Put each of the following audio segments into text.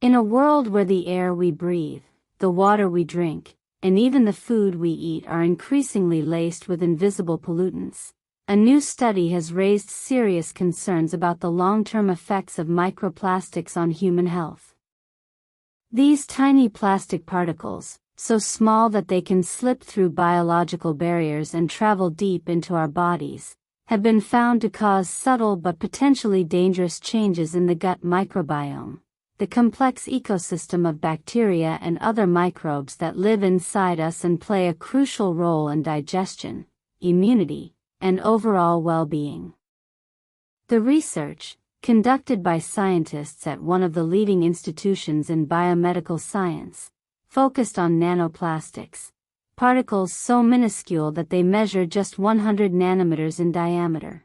In a world where the air we breathe, the water we drink, and even the food we eat are increasingly laced with invisible pollutants, a new study has raised serious concerns about the long-term effects of microplastics on human health. These tiny plastic particles, so small that they can slip through biological barriers and travel deep into our bodies, have been found to cause subtle but potentially dangerous changes in the gut microbiome, the complex ecosystem of bacteria and other microbes that live inside us and play a crucial role in digestion, immunity, and overall well-being. The research, conducted by scientists at one of the leading institutions in biomedical science, focused on nanoplastics, particles so minuscule that they measure just 100 nanometers in diameter.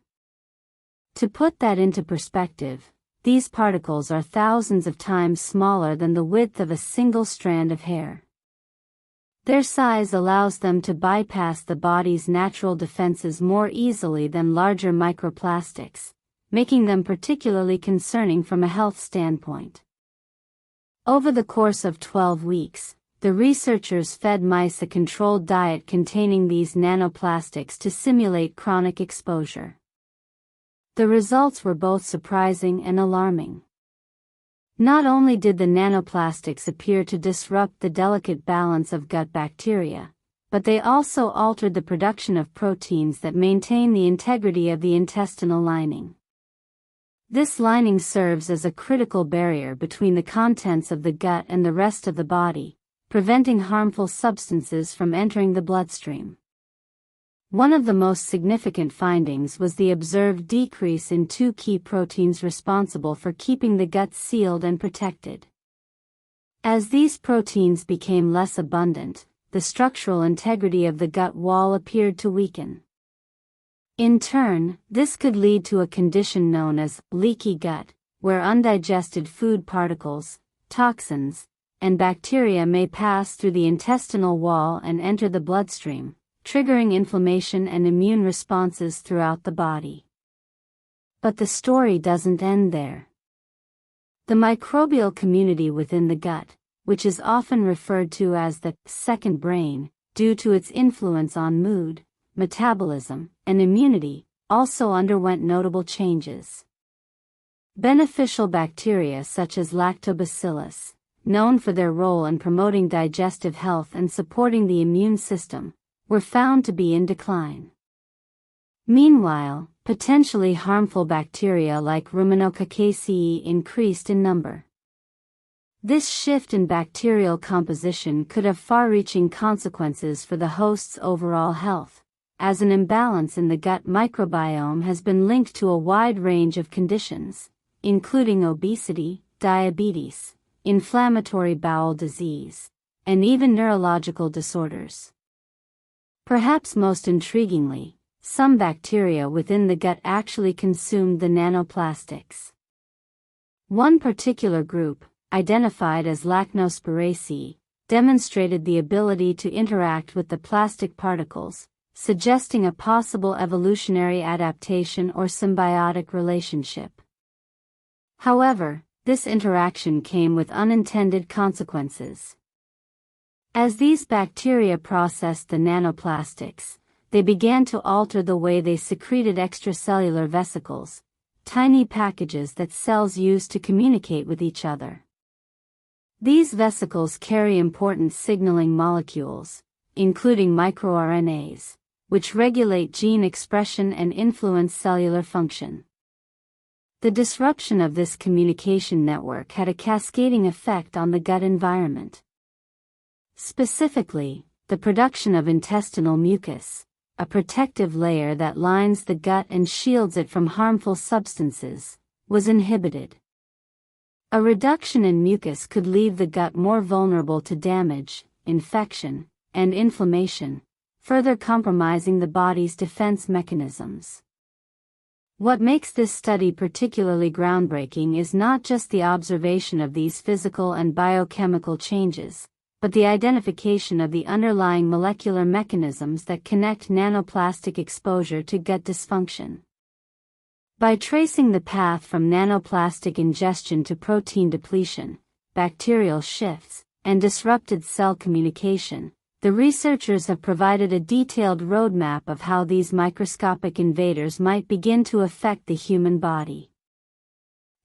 To put that into perspective, these particles are thousands of times smaller than the width of a single strand of hair. Their size allows them to bypass the body's natural defenses more easily than larger microplastics, making them particularly concerning from a health standpoint. Over the course of 12 weeks, the researchers fed mice a controlled diet containing these nanoplastics to simulate chronic exposure. The results were both surprising and alarming. Not only did the nanoplastics appear to disrupt the delicate balance of gut bacteria, but they also altered the production of proteins that maintain the integrity of the intestinal lining. This lining serves as a critical barrier between the contents of the gut and the rest of the body, preventing harmful substances from entering the bloodstream. One of the most significant findings was the observed decrease in two key proteins responsible for keeping the gut sealed and protected. As these proteins became less abundant, the structural integrity of the gut wall appeared to weaken. In turn, this could lead to a condition known as leaky gut, where undigested food particles, toxins, and bacteria may pass through the intestinal wall and enter the bloodstream, triggering inflammation and immune responses throughout the body. But the story doesn't end there. The microbial community within the gut, which is often referred to as the second brain, due to its influence on mood, metabolism, and immunity, also underwent notable changes. Beneficial bacteria such as lactobacillus, known for their role in promoting digestive health and supporting the immune system, were found to be in decline. Meanwhile, potentially harmful bacteria like Ruminococcaceae increased in number. This shift in bacterial composition could have far-reaching consequences for the host's overall health, as an imbalance in the gut microbiome has been linked to a wide range of conditions, including obesity, diabetes, inflammatory bowel disease, and even neurological disorders. Perhaps most intriguingly, some bacteria within the gut actually consumed the nanoplastics. One particular group, identified as Lacnospiraceae, demonstrated the ability to interact with the plastic particles, suggesting a possible evolutionary adaptation or symbiotic relationship. However, this interaction came with unintended consequences. As these bacteria processed the nanoplastics, they began to alter the way they secreted extracellular vesicles, tiny packages that cells use to communicate with each other. These vesicles carry important signaling molecules, including microRNAs, which regulate gene expression and influence cellular function. The disruption of this communication network had a cascading effect on the gut environment. Specifically, the production of intestinal mucus, a protective layer that lines the gut and shields it from harmful substances, was inhibited. A reduction in mucus could leave the gut more vulnerable to damage, infection, and inflammation, further compromising the body's defense mechanisms. What makes this study particularly groundbreaking is not just the observation of these physical and biochemical changes, but the identification of the underlying molecular mechanisms that connect nanoplastic exposure to gut dysfunction. By tracing the path from nanoplastic ingestion to protein depletion, bacterial shifts, and disrupted cell communication, the researchers have provided a detailed roadmap of how these microscopic invaders might begin to affect the human body.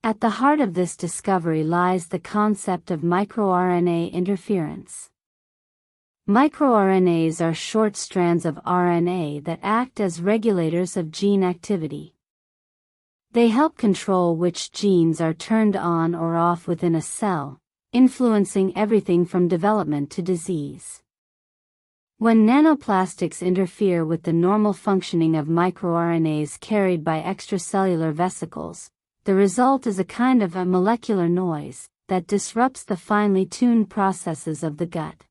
At the heart of this discovery lies the concept of microRNA interference. MicroRNAs are short strands of RNA that act as regulators of gene activity. They help control which genes are turned on or off within a cell, influencing everything from development to disease. When nanoplastics interfere with the normal functioning of microRNAs carried by extracellular vesicles, the result is a kind of a molecular noise that disrupts the finely tuned processes of the gut.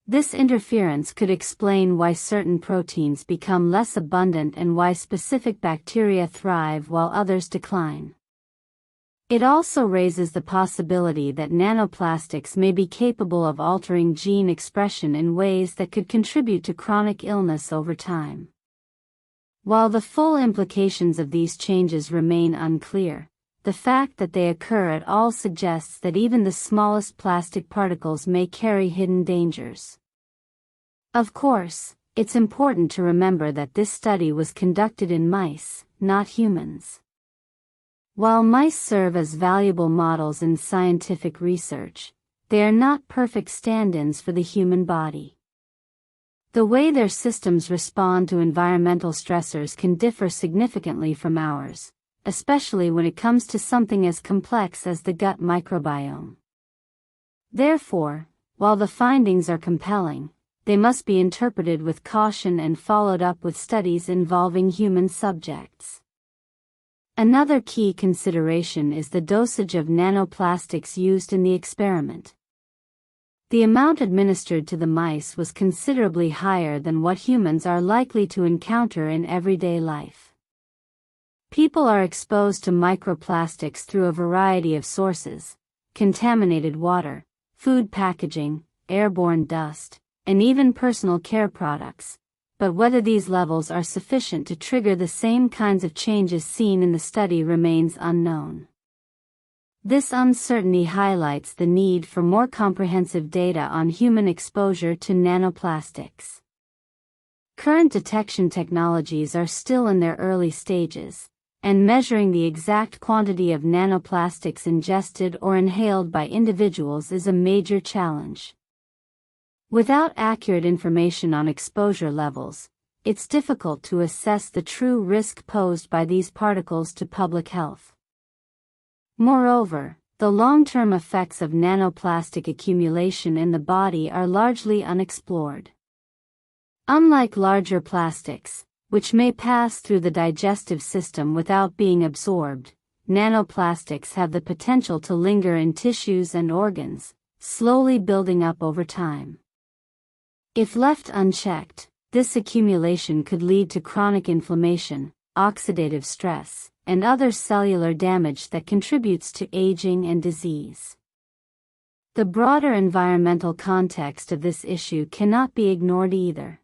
This interference could explain why certain proteins become less abundant and why specific bacteria thrive while others decline. It also raises the possibility that nanoplastics may be capable of altering gene expression in ways that could contribute to chronic illness over time. While the full implications of these changes remain unclear, the fact that they occur at all suggests that even the smallest plastic particles may carry hidden dangers. Of course, it's important to remember that this study was conducted in mice, not humans. While mice serve as valuable models in scientific research, they are not perfect stand-ins for the human body. The way their systems respond to environmental stressors can differ significantly from ours, especially when it comes to something as complex as the gut microbiome. Therefore, while the findings are compelling, they must be interpreted with caution and followed up with studies involving human subjects. Another key consideration is the dosage of nanoplastics used in the experiment. The amount administered to the mice was considerably higher than what humans are likely to encounter in everyday life. People are exposed to microplastics through a variety of sources: contaminated water, food packaging, airborne dust, and even personal care products. But whether these levels are sufficient to trigger the same kinds of changes seen in the study remains unknown. This uncertainty highlights the need for more comprehensive data on human exposure to nanoplastics. Current detection technologies are still in their early stages, and measuring the exact quantity of nanoplastics ingested or inhaled by individuals is a major challenge. Without accurate information on exposure levels, it's difficult to assess the true risk posed by these particles to public health. Moreover, the long-term effects of nanoplastic accumulation in the body are largely unexplored. Unlike larger plastics, which may pass through the digestive system without being absorbed, nanoplastics have the potential to linger in tissues and organs, slowly building up over time. If left unchecked, this accumulation could lead to chronic inflammation, oxidative stress, and other cellular damage that contributes to aging and disease. The broader environmental context of this issue cannot be ignored either.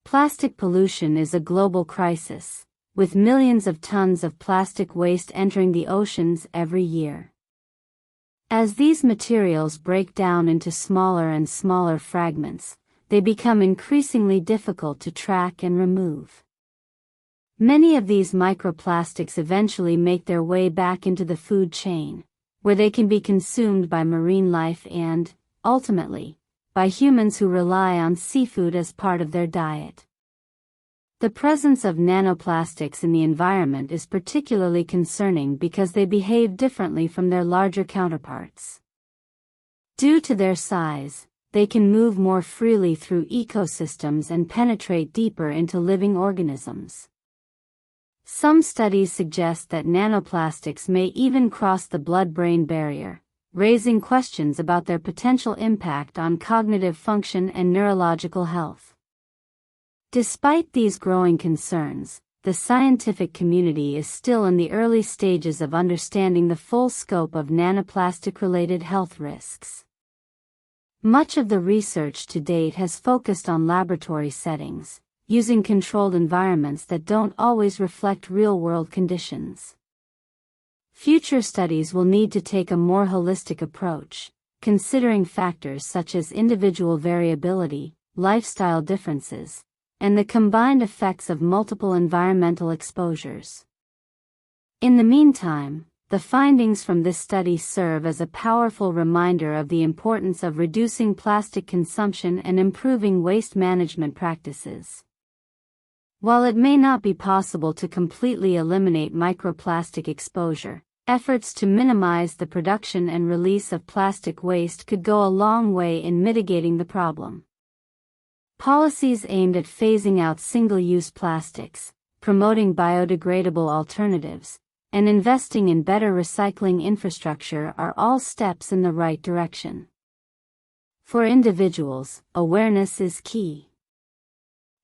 Plastic pollution is a global crisis, with millions of tons of plastic waste entering the oceans every year. As these materials break down into smaller and smaller fragments, they become increasingly difficult to track and remove. Many of these microplastics eventually make their way back into the food chain, where they can be consumed by marine life and, ultimately, by humans who rely on seafood as part of their diet. The presence of nanoplastics in the environment is particularly concerning because they behave differently from their larger counterparts. Due to their size, they can move more freely through ecosystems and penetrate deeper into living organisms. Some studies suggest that nanoplastics may even cross the blood-brain barrier, raising questions about their potential impact on cognitive function and neurological health. Despite these growing concerns, the scientific community is still in the early stages of understanding the full scope of nanoplastic-related health risks. Much of the research to date has focused on laboratory settings, using controlled environments that don't always reflect real-world conditions. Future studies will need to take a more holistic approach, considering factors such as individual variability, lifestyle differences, and the combined effects of multiple environmental exposures. In the meantime, the findings from this study serve as a powerful reminder of the importance of reducing plastic consumption and improving waste management practices. While it may not be possible to completely eliminate microplastic exposure, efforts to minimize the production and release of plastic waste could go a long way in mitigating the problem. Policies aimed at phasing out single-use plastics, promoting biodegradable alternatives, and investing in better recycling infrastructure are all steps in the right direction. For individuals, awareness is key.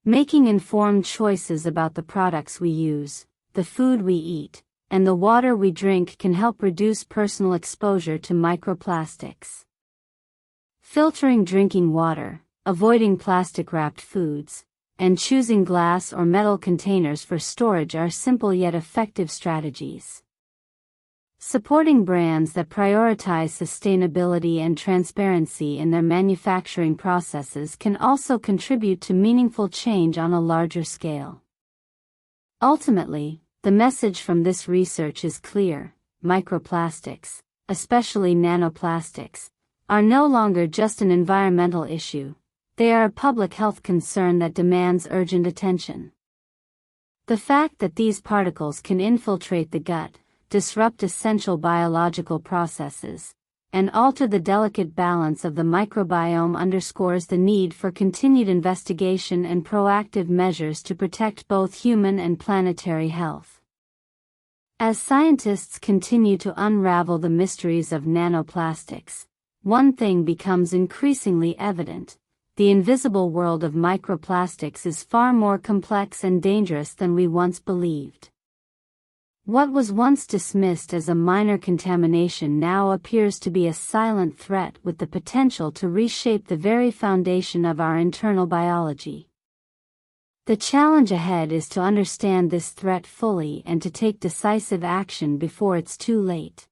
Making informed choices about the products we use, the food we eat, and the water we drink can help reduce personal exposure to microplastics. Filtering drinking water, avoiding plastic-wrapped foods, and choosing glass or metal containers for storage are simple yet effective strategies. Supporting brands that prioritize sustainability and transparency in their manufacturing processes can also contribute to meaningful change on a larger scale. Ultimately, the message from this research is clear: microplastics, especially nanoplastics, are no longer just an environmental issue. They are a public health concern that demands urgent attention. The fact that these particles can infiltrate the gut, disrupt essential biological processes, and alter the delicate balance of the microbiome underscores the need for continued investigation and proactive measures to protect both human and planetary health. As scientists continue to unravel the mysteries of nanoplastics, one thing becomes increasingly evident: the invisible world of microplastics is far more complex and dangerous than we once believed. What was once dismissed as a minor contamination now appears to be a silent threat with the potential to reshape the very foundation of our internal biology. The challenge ahead is to understand this threat fully and to take decisive action before it's too late.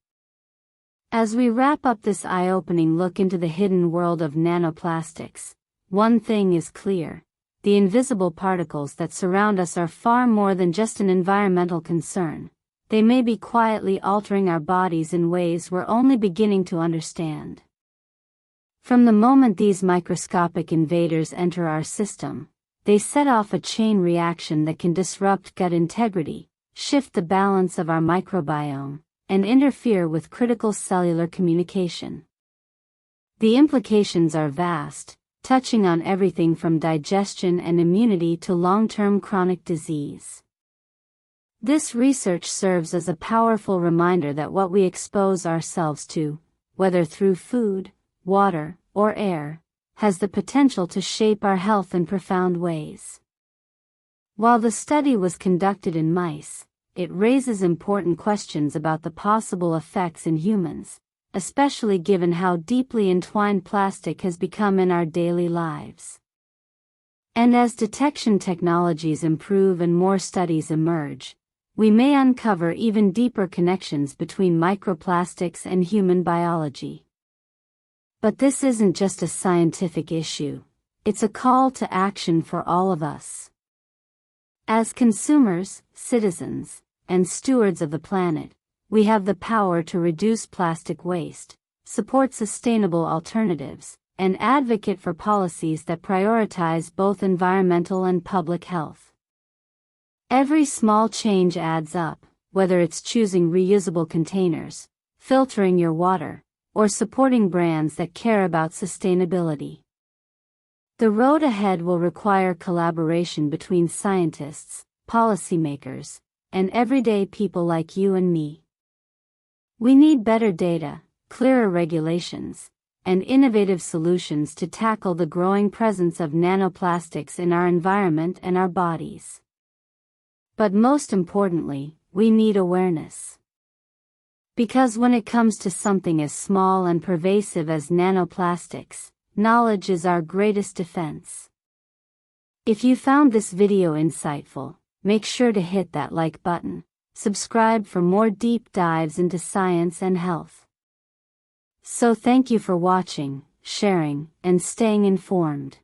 As we wrap up this eye-opening look into the hidden world of nanoplastics, one thing is clear: the invisible particles that surround us are far more than just an environmental concern. They may be quietly altering our bodies in ways we're only beginning to understand. From the moment these microscopic invaders enter our system, they set off a chain reaction that can disrupt gut integrity, shift the balance of our microbiome, and interfere with critical cellular communication. The implications are vast, touching on everything from digestion and immunity to long-term chronic disease. This research serves as a powerful reminder that what we expose ourselves to, whether through food, water, or air, has the potential to shape our health in profound ways. While the study was conducted in mice, it raises important questions about the possible effects in humans, especially given how deeply entwined plastic has become in our daily lives. And as detection technologies improve and more studies emerge, we may uncover even deeper connections between microplastics and human biology. But this isn't just a scientific issue, it's a call to action for all of us. As consumers, citizens, and stewards of the planet, we have the power to reduce plastic waste, support sustainable alternatives, and advocate for policies that prioritize both environmental and public health. Every small change adds up, whether it's choosing reusable containers, filtering your water, or supporting brands that care about sustainability. The road ahead will require collaboration between scientists, policymakers, and everyday people like you and me. We need better data, clearer regulations, and innovative solutions to tackle the growing presence of nanoplastics in our environment and our bodies. But most importantly, we need awareness. Because when it comes to something as small and pervasive as nanoplastics, knowledge is our greatest defense. If you found this video insightful, make sure to hit that like button, Subscribe for more deep dives into science and health. So thank you for watching, sharing, and staying informed.